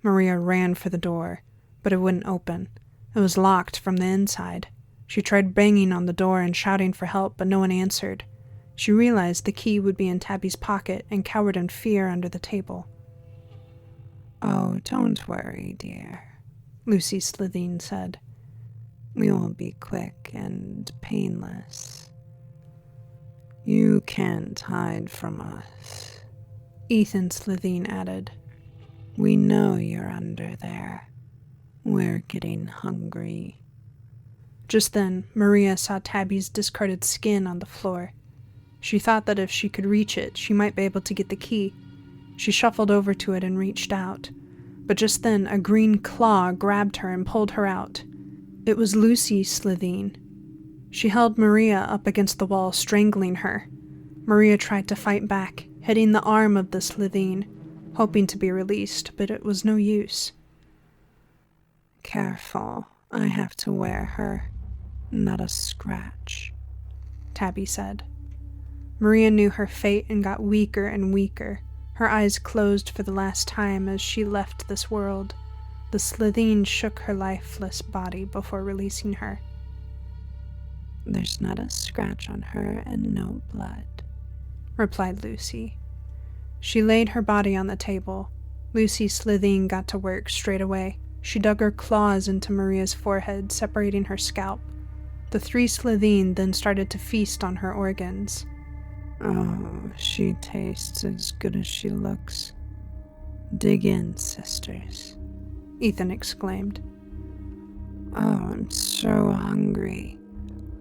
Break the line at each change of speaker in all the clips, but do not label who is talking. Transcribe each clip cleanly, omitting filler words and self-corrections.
Maria ran for the door, but it wouldn't open. It was locked from the inside. She tried banging on the door and shouting for help, but no one answered. She realized the key would be in Tabby's pocket and cowered in fear under the table.
"Oh, don't worry, dear," Lucy Slitheen said. "We will be quick and painless. You can't hide from us,"
Ethan Slitheen added.
"We know you're under there. We're getting hungry."
Just then, Maria saw Tabby's discarded skin on the floor. She thought that if she could reach it, she might be able to get the key. She shuffled over to it and reached out. But just then, a green claw grabbed her and pulled her out. It was Lucy Slitheen. She held Maria up against the wall, strangling her. Maria tried to fight back, hitting the arm of the Slitheen, hoping to be released, but it was no use.
"Careful, I have to wear her. Not a scratch,"
Tabby said. Maria knew her fate and got weaker and weaker. Her eyes closed for the last time as she left this world. The Slitheen shook her lifeless body before releasing her.
"There's not a scratch on her and no blood,"
replied Lucy. She laid her body on the table. Lucy Slitheen got to work straight away. She dug her claws into Maria's forehead, separating her scalp. The 3 Slitheen then started to feast on her organs.
"Oh, she tastes as good as she looks. Dig in, sisters,"
Ethan exclaimed.
"Oh, I'm so hungry.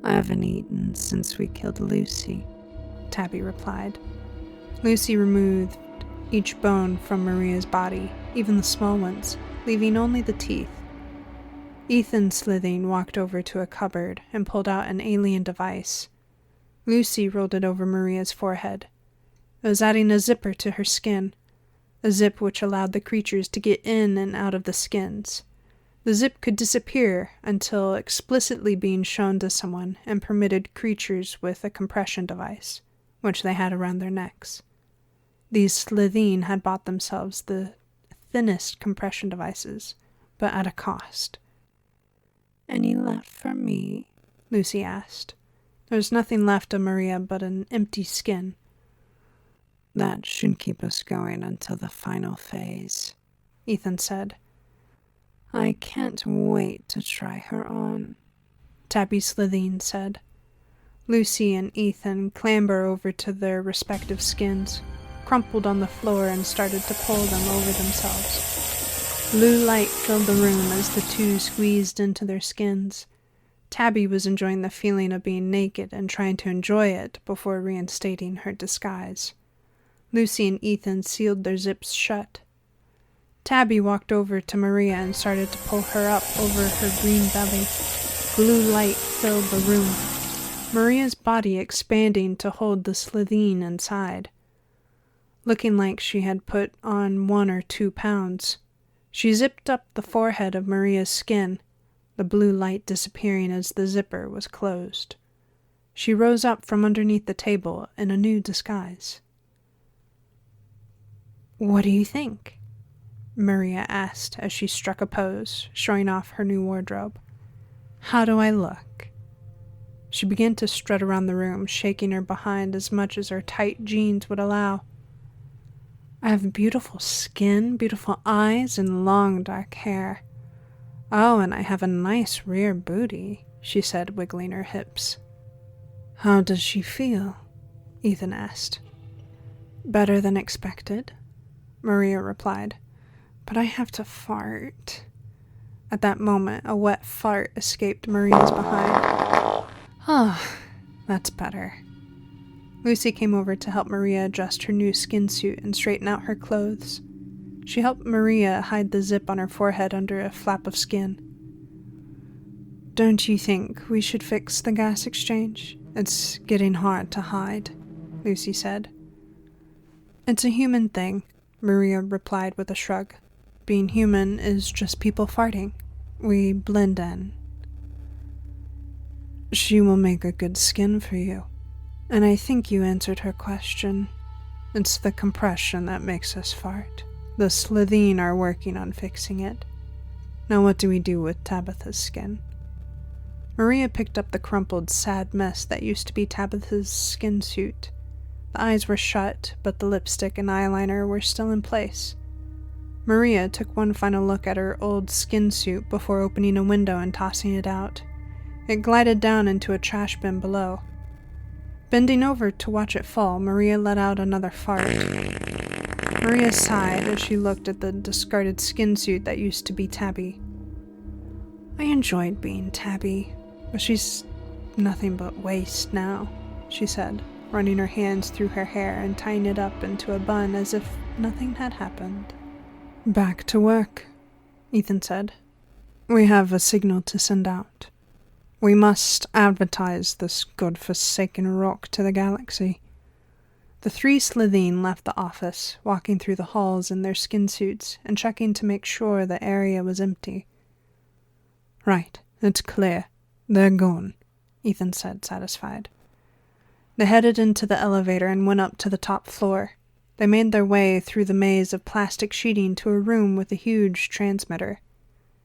I haven't eaten since we killed Lucy,"
Tabby replied. Lucy removed each bone from Maria's body, even the small ones, leaving only the teeth. Ethan Slitheen walked over to a cupboard and pulled out an alien device. Lucy rolled it over Maria's forehead. It was adding a zipper to her skin, a zip which allowed the creatures to get in and out of the skins. The zip could disappear until explicitly being shown to someone and permitted creatures with a compression device, which they had around their necks. These Slitheen had bought themselves the thinnest compression devices, but at a cost.
"Any left for me?"
Lucy asked. There was nothing left of Maria but an empty skin.
"That should keep us going until the final phase,"
Ethan said.
"I can't wait to try her on,"
Tabby Slitheen said. Lucy and Ethan clambered over to their respective skins, crumpled on the floor, and started to pull them over themselves. Blue light filled the room as the 2 squeezed into their skins. Tabby was enjoying the feeling of being naked and trying to enjoy it before reinstating her disguise. Lucy and Ethan sealed their zips shut. Tabby walked over to Maria and started to pull her up over her green belly. Blue light filled the room, Maria's body expanding to hold the Slitheen inside. Looking like she had put on 1 or 2 pounds, she zipped up the forehead of Maria's skin, the blue light disappearing as the zipper was closed. She rose up from underneath the table in a new disguise. "What do you think?" Maria asked as she struck a pose, showing off her new wardrobe. "How do I look?" She began to strut around the room, shaking her behind as much as her tight jeans would allow. "I have beautiful skin, beautiful eyes, and long dark hair. Oh, and I have a nice rear booty," she said, wiggling her hips.
"How does she feel?"
Ethan asked. "Better than expected," Maria replied. "But I have to fart." At that moment, a wet fart escaped Maria's behind. "Ah, that's better." Lucy came over to help Maria adjust her new skin suit and straighten out her clothes. She helped Maria hide the zip on her forehead under a flap of skin. "Don't you think we should fix the gas exchange? It's getting hard to hide," Lucy said. "It's a human thing," Maria replied with a shrug. "Being human is just people farting. We blend in." "She will make a good skin for you. And I think you answered her question. It's the compression that makes us fart," The Slitheen are working on fixing it. Now what do we do with Tabitha's skin? Maria picked up the crumpled, sad mess that used to be Tabitha's skin suit. The eyes were shut, but the lipstick and eyeliner were still in place. Maria took one final look at her old skin suit before opening a window and tossing it out. It glided down into a trash bin below. Bending over to watch it fall, Maria let out another fart. Maria sighed as she looked at the discarded skin suit that used to be Tabby. I enjoyed being Tabby, but she's nothing but waste now, she said, running her hands through her hair and tying it up into a bun as if nothing had happened. Back to work, Ethan said. We have a signal to send out. We must advertise this godforsaken rock to the galaxy. The three Slitheen left the office, walking through the halls in their skin suits and checking to make sure the area was empty. Right, it's clear. They're gone, Ethan said, satisfied. They headed into the elevator and went up to the top floor. They made their way through the maze of plastic sheeting to a room with a huge transmitter.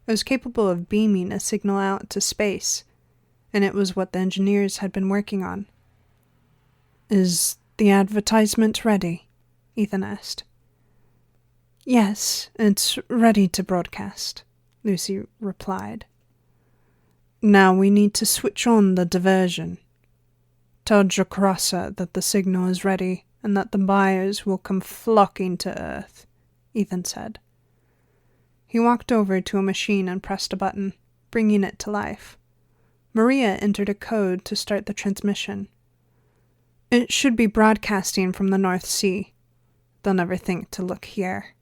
It was capable of beaming a signal out to space, and it was what the engineers had been working on. Is the advertisement ready? Ethan asked. Yes, it's ready to broadcast, Lucy replied. Now we need to switch on the diversion. Tell Jakrasa that the signal is ready and that the buyers will come flocking to Earth, Ethan said. He walked over to a machine and pressed a button, bringing it to life. Maria entered a code to start the transmission. It should be broadcasting from the North Sea. They'll never think to look here,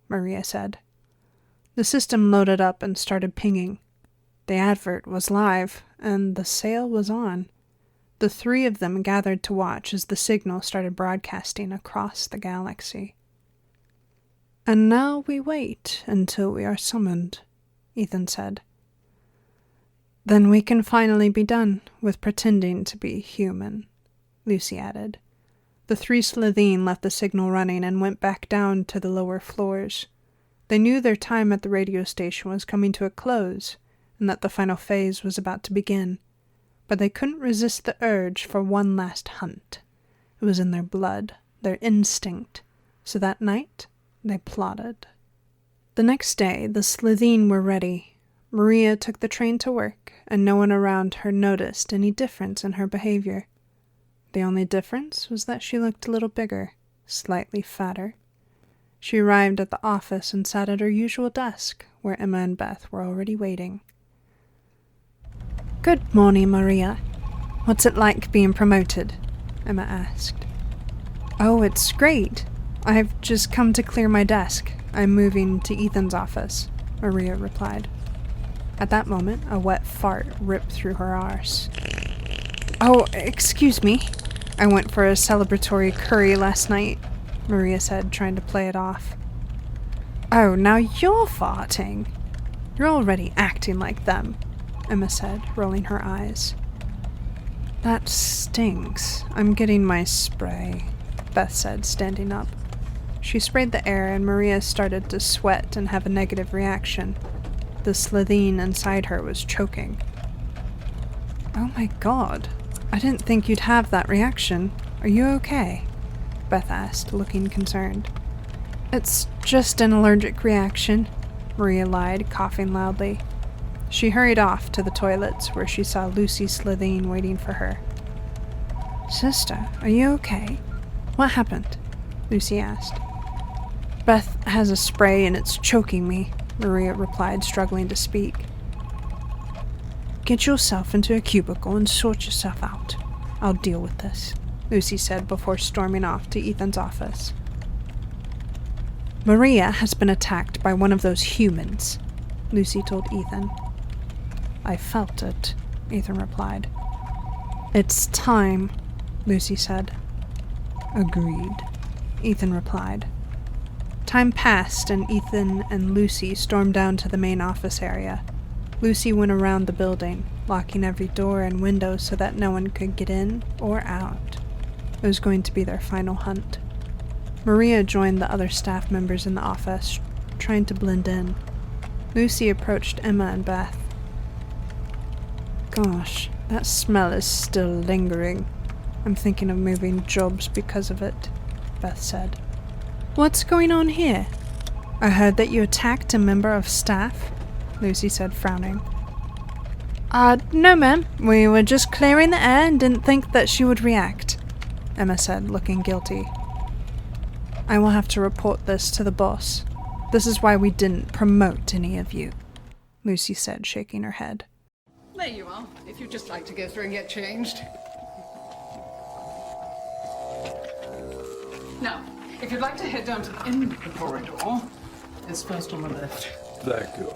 Maria said. The system loaded up and started pinging. The advert was live, and the sale was on. The three of them gathered to watch as the signal started broadcasting across the galaxy. And now we wait until we are summoned, Ethan said. Then we can finally be done with pretending to be human, Lucy added. The three Slitheen left the signal running and went back down to the lower floors. They knew their time at the radio station was coming to a close, and that the final phase was about to begin. But they couldn't resist the urge for one last hunt. It was in their blood, their instinct, so that night they plotted. The next day, the Slitheen were ready. Maria took the train to work, and no one around her noticed any difference in her behavior. The only difference was that she looked a little bigger, slightly fatter. She arrived at the office and sat at her usual desk, where Emma and Beth were already waiting. Good morning, Maria. What's it like being promoted? Emma asked. Oh, it's great. I've just come to clear my desk. I'm moving to Ethan's office, Maria replied. At that moment, a wet fart ripped through her arse. Oh, excuse me. I went for a celebratory curry last night, Maria said, trying to play it off. Oh, now you're farting. You're already acting like them, Emma said, rolling her eyes. That stinks. I'm getting my spray, Beth said, standing up. She sprayed the air and Maria started to sweat and have a negative reaction. The Slitheen inside her was choking. Oh my god, I didn't think you'd have that reaction. Are you okay? Beth asked, looking concerned. It's just an allergic reaction, Maria lied, coughing loudly. She hurried off to the toilets, where she saw Lucy Slitheen waiting for her. Sister, are you okay? What happened? Lucy asked. Beth has a spray and it's choking me, Maria replied, struggling to speak. Get yourself into a cubicle and sort yourself out. I'll deal with this, Lucy said before storming off to Ethan's office. Maria has been attacked by one of those humans, Lucy told Ethan. I felt it, Ethan replied. It's time, Lucy said. Agreed, Ethan replied. Time passed and Ethan and Lucy stormed down to the main office area. Lucy went around the building, locking every door and window so that no one could get in or out. It was going to be their final hunt. Maria joined the other staff members in the office, trying to blend in. Lucy approached Emma and Beth.
Gosh, that smell is still lingering. I'm thinking of moving jobs because of it, Beth said.
What's going on here? I heard that you attacked a member of staff, Lucy said, frowning. No, ma'am. We were just clearing the air and didn't think that she would react, Emma said, looking guilty. I will have to report this to the boss. This is why we didn't promote any of you, Lucy said, shaking her head.
There you are, if you'd just like to go through and get changed. Now, if you'd like to head down to the end of the corridor, it's first on the left.
Thank you.